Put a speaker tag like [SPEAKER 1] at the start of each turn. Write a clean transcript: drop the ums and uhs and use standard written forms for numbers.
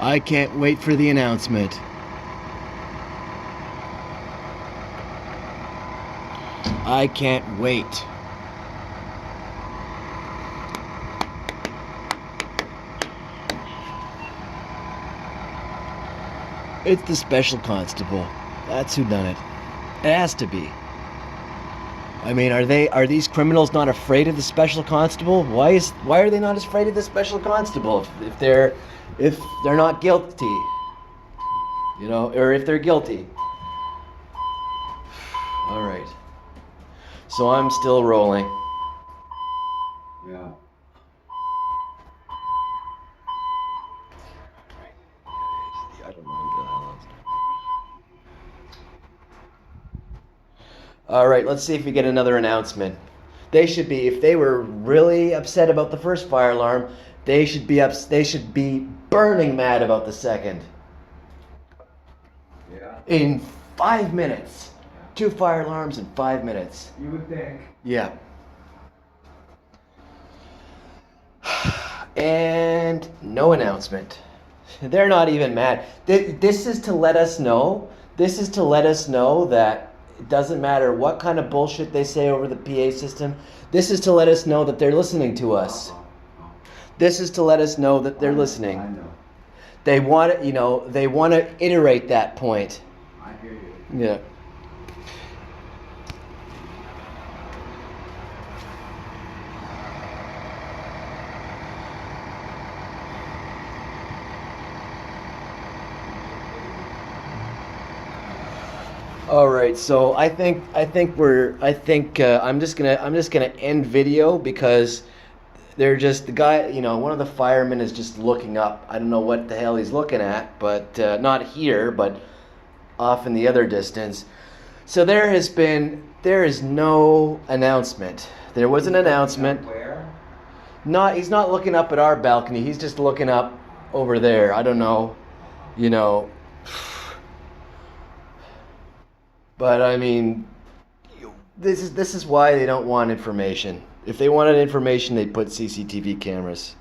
[SPEAKER 1] I can't wait for the announcement. I can't wait. It's the special constable. That's who done it. It has to be. I mean, are these criminals not afraid of the special constable? Why are they not as afraid of the special constable if they're not guilty? You know, or if they're guilty. All right. So I'm still rolling.
[SPEAKER 2] Yeah.
[SPEAKER 1] I don't know who the hell else. All right, let's see if we get another announcement. They should be, if they were really upset about the first fire alarm, they should be burning mad about the second.
[SPEAKER 2] Yeah.
[SPEAKER 1] In 5 minutes. 2 fire alarms in 5 minutes.
[SPEAKER 2] You would think.
[SPEAKER 1] Yeah. And no announcement. They're not even mad. This is to let us know. This is to let us know that it doesn't matter what kind of bullshit they say over the PA system. This is to let us know that they're listening to us. This is to let us know that they're listening.
[SPEAKER 2] I know.
[SPEAKER 1] They want to, they want to iterate that point.
[SPEAKER 2] I hear you.
[SPEAKER 1] Yeah. All right, so I'm just gonna end video because they're just the guy, one of the firemen is just looking up. I don't know what the hell he's looking at, but not here, but off in the other distance. So there is no announcement. There was an announcement.
[SPEAKER 2] Where?
[SPEAKER 1] He's not looking up at our balcony. He's just looking up over there. I don't know, But I mean, this is why they don't want information. If they wanted information, they'd put CCTV cameras.